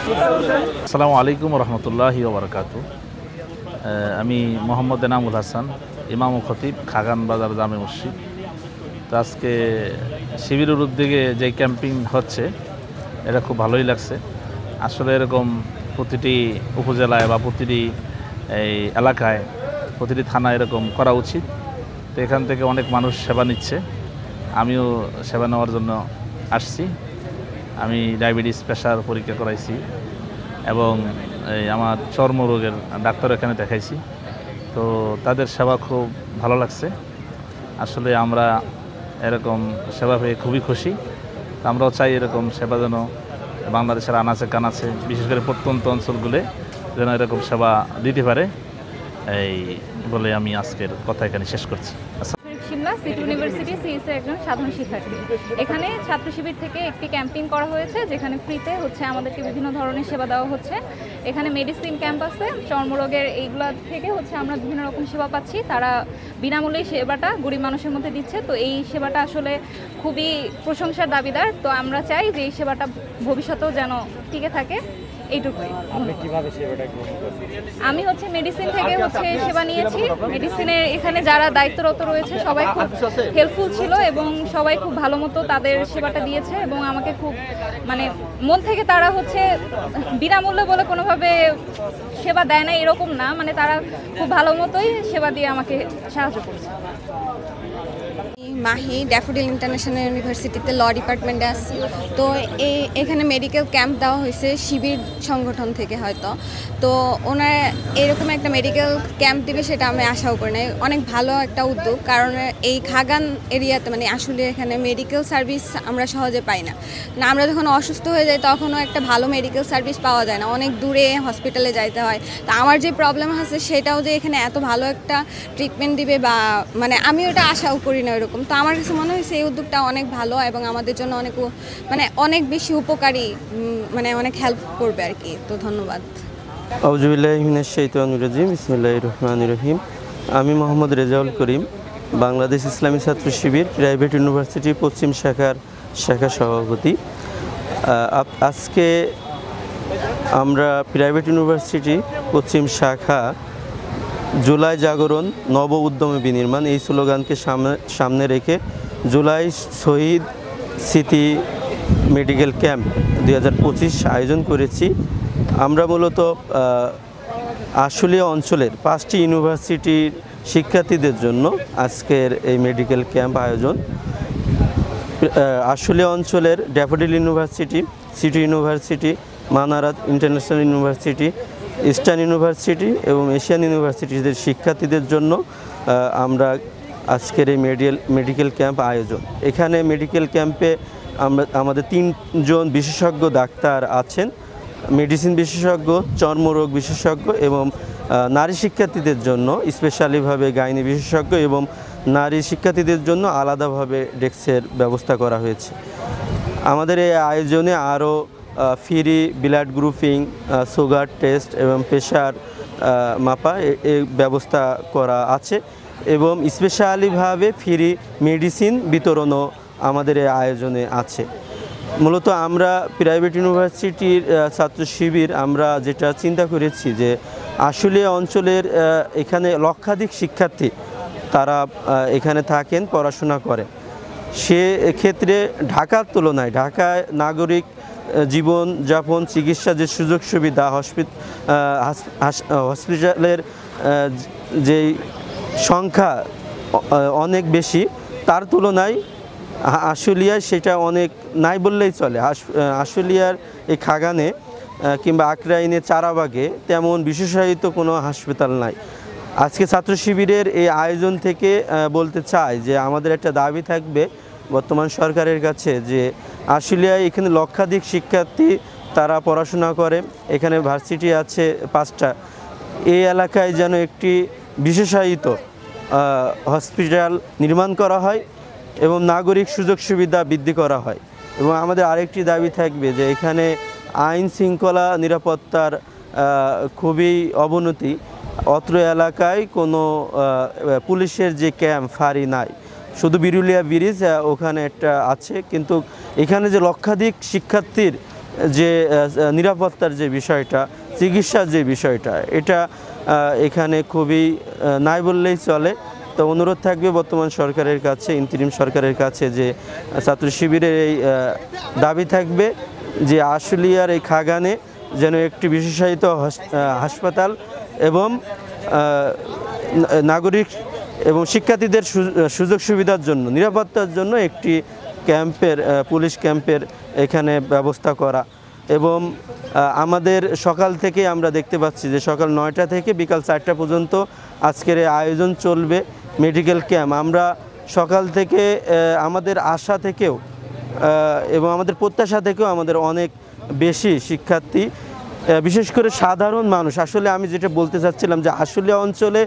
আসসালামু আলাইকুম রহমতুল্লাহি ওয়া বারাকাতু। আমি মোহাম্মদ এনামুল হাসান, ইমাম ও খতিব, খাগান বাজার জামে মসজিদ। তো আজকে শিবিরের উদ্যোগে যে ক্যাম্পিং হচ্ছে এটা খুব ভালোই লাগছে। আসলে এরকম প্রতিটি উপজেলায় বা প্রতিটি এই এলাকায়, প্রতিটি থানায় এরকম করা উচিত। তো এখান থেকে অনেক মানুষ সেবা নিচ্ছে, আমিও সেবা নেওয়ার জন্য আসছি। আমি ডায়াবেটিস, প্রেশার পরীক্ষা করাইছি এবং আমার চর্মরোগের ডাক্তার এখানে দেখাইছি। তো তাদের সেবা খুব ভালো লাগছে। আসলে আমরা এরকম সেবা পেয়ে খুবই খুশি। আমরাও চাই এরকম সেবা যেন বাংলাদেশের আনাচে কানাচে, বিশেষ করে প্রত্যন্ত অঞ্চলগুলো যেন এরকম সেবা দিতে পারে, এই বলে আমি আজকের কথা এখানে শেষ করছি। শিমলা সিটি ইউনিভার্সিটি সিএসের একজন সাধারণ শিক্ষার্থী। এখানে ছাত্র শিবির থেকে একটি ক্যাম্পিং করা হয়েছে, যেখানে ফ্রিতে আমাদেরকে বিভিন্ন ধরনের সেবা দেওয়া হচ্ছে। এখানে মেডিসিন ক্যাম্প আছে, চর্মরোগের এইগুলা থেকে আমরা বিভিন্ন রকম সেবা পাচ্ছি। তারা বিনামূল্যে সেবাটা গরিব মানুষের মধ্যে দিচ্ছে। তো এই সেবাটা আসলে খুবই প্রশংসার দাবিদার। তো আমরা চাই যে এই সেবাটা ভবিষ্যতেও যেন টিকে থাকে, এইটুকুই। আমি মেডিসিন থেকে সেবা নিয়েছি। মেডিসিনের এখানে যারা দায়িত্বরত রয়েছে সবাই খুব হেল্পফুল ছিল এবং সবাই খুব ভালো মতো তাদের সেবাটা দিয়েছে এবং আমাকে খুব মন থেকে তারা বিনামূল্যে বলে কোনোভাবে সেবা দেয় না এরকম না, তারা খুব ভালো মতোই সেবা দিয়ে আমাকে সাহায্য করছে। মাহি ড্যাফোডিল ইন্টারন্যাশনাল ইউনিভার্সিটিতে ল ডিপার্টমেন্টে আছি। তো এখানে মেডিকেল ক্যাম্প দেওয়া হয়েছে শিবির সংগঠন থেকে হয়তো। তো ওনারা এরকম একটা মেডিকেল ক্যাম্প দিবে সেটা আমি আশাও করি না। অনেক ভালো একটা উদ্যোগ, কারণ এই খাগান এরিয়াতে আসলে এখানে মেডিকেল সার্ভিস আমরা সহজে পাই না। আমরা যখন অসুস্থ হয়ে যাই তখনও একটা ভালো মেডিকেল সার্ভিস পাওয়া যায় না, অনেক দূরে হসপিটালে যাইতে হয়। তো আমার যে প্রবলেম আছে সেটাও যে এখানে এত ভালো একটা ট্রিটমেন্ট দিবে বা আমি ওটা আশাও করি না এরকম। তো আমার কাছে মনে হয়েছে এই উদ্যোগটা অনেক ভালো এবং আমাদের জন্য অনেক বেশি উপকারী, অনেক হেল্প করবে আর কি। তো ধন্যবাদ। আউযুবিল্লাহি মিনাশ শাইতানির রাজিম, বিসমিল্লাহির রহমানির রহিম। আমি মোহাম্মদ রেজাউল করিম, বাংলাদেশ ইসলামী ছাত্র শিবির প্রাইভেট ইউনিভার্সিটি পশ্চিম শাখার সভাপতি। আজকে আমরা প্রাইভেট ইউনিভার্সিটি পশ্চিম শাখা জুলাই জাগরণ, নব উদ্যমে বিনির্মাণ এই স্লোগানকে সামনে রেখে জুলাই শহীদ স্মৃতি মেডিকেল ক্যাম্প 2025 আয়োজন করেছি। আমরা মূলত আশুলিয়া অঞ্চলের 5টি ইউনিভার্সিটির শিক্ষার্থীদের জন্য আজকের এই মেডিকেল ক্যাম্প আয়োজন। আশুলিয়া অঞ্চলের daffodil university, city university, Manarat international university, eastern university এবং এশিয়ান ইউনিভার্সিটিদের শিক্ষার্থীদের জন্য আমরা আজকের এই মেডিকেল ক্যাম্প আয়োজন। এখানে মেডিকেল ক্যাম্পে আমাদের 3জন বিশেষজ্ঞ ডাক্তার আছেন, মেডিসিন বিশেষজ্ঞ, চর্মরোগ বিশেষজ্ঞ এবং নারী শিক্ষার্থীদের জন্য স্পেশালিভাবে গাইনি বিশেষজ্ঞ এবং নারী শিক্ষার্থীদের জন্য আলাদাভাবে ডেস্কের ব্যবস্থা করা হয়েছে। আমাদের এই আয়োজনে আরও free blood grouping, sugar test এবং প্রেশার মাপা এই ব্যবস্থা করা আছে এবং স্পেশালিভাবে ফ্রি মেডিসিন বিতরণও আমাদের এই আয়োজনে আছে। মূলত আমরা প্রাইভেট ইউনিভার্সিটির ছাত্র শিবির আমরা যেটা চিন্তা করেছি যে আশুলিয়া অঞ্চলের এখানে লক্ষাধিক শিক্ষার্থী তারা এখানে থাকেন, পড়াশোনা করেন। সে ক্ষেত্রে ঢাকার তুলনায় ঢাকায় নাগরিক জীবনযাপন, চিকিৎসা যে সুযোগ সুবিধা, হসপিটালের যেই সংখ্যা অনেক বেশি, তার তুলনায় আশুলিয়ায় সেটা অনেক নাই বললেই চলে। আশুলিয়ার এই খাগানে কিংবা আক্রাইনে, চারাবাগে তেমন বিশেষায়িত কোনো হাসপাতাল নাই। আজকে ছাত্র শিবিরের এই আয়োজন থেকে বলতে চাই যে আমাদের একটা দাবি থাকবে বর্তমান সরকারের কাছে যে আশুলিয়ায় এখানে লক্ষাধিক শিক্ষার্থী তারা পড়াশোনা করে, এখানে ভার্সিটি আছে 5টা। এই এলাকায় যেন একটি বিশেষায়িত হসপিটাল নির্মাণ করা হয় এবং নাগরিক সুযোগ সুবিধা বৃদ্ধি করা হয়। এবং আমাদের আরেকটি দাবি থাকবে যে এখানে আইন শৃঙ্খলা নিরাপত্তার খুবই অবনতি। অত্র এলাকায় কোনো পুলিশের যে ক্যাম্প ফাঁড়ি নাই, শুধু বিরুলিয়া ব্রিজ ওখানে একটা আছে, কিন্তু এখানে যে লক্ষাধিক শিক্ষার্থীর যে নিরাপত্তার যে বিষয়টা, চিকিৎসার যে বিষয়টা, এটা এখানে খুবই নাই বললেই চলে। তো অনুরোধ থাকবে বর্তমান সরকারের কাছে, ইন্তিরিম সরকারের কাছে, যে ছাত্র শিবিরের এই দাবি থাকবে যে আশুলিয়ার এই খাগানে যেন একটি বিশেষায়িত হাসপাতাল এবং নাগরিক এবং শিক্ষার্থীদের সুযোগ সুবিধার জন্য, নিরাপত্তার জন্য একটি ক্যাম্পের, পুলিশ ক্যাম্পের এখানে ব্যবস্থা করা। এবং আমাদের সকাল থেকে আমরা দেখতে পাচ্ছি যে সকাল 9টা থেকে বিকাল 4টা পর্যন্ত আজকের এই আয়োজন চলবে মেডিকেল ক্যাম্প। আমরা সকাল থেকে আমাদের আশা থেকেও এবং আমাদের প্রত্যাশা থেকেও আমাদের অনেক বেশি শিক্ষার্থী, বিশেষ করে সাধারণ মানুষ, আসলে আমি যেটা বলতে চাচ্ছিলাম যে আশুলিয়া অঞ্চলে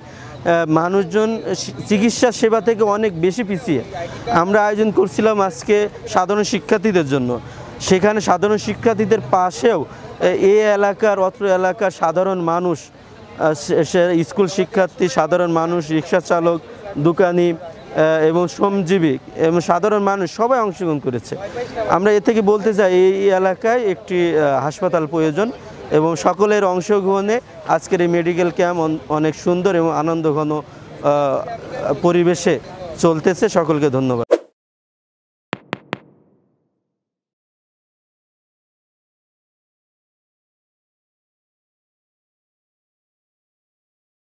মানুষজন চিকিৎসা সেবা থেকে অনেক বেশি পিছিয়ে। আমরা আয়োজন করছিলাম আজকে সাধারণ শিক্ষার্থীদের জন্য, সেখানে সাধারণ শিক্ষার্থীদের পাশেও এই এলাকার, অত্র এলাকার সাধারণ মানুষ, স্কুল শিক্ষার্থী, সাধারণ মানুষ, রিক্সা চালক, দোকানি এবং শ্রমজীবী এবং সাধারণ মানুষ সবাই অংশগ্রহণ করেছে। আমরা এ থেকে বলতে চাই এই এলাকায় একটি হাসপাতাল প্রয়োজন এবং সকলের অংশগ্রহণে আজকের এই মেডিকেল ক্যাম্প অনেক সুন্দর এবং আনন্দঘন পরিবেশে চলতেছে। সকলকে ধন্যবাদ।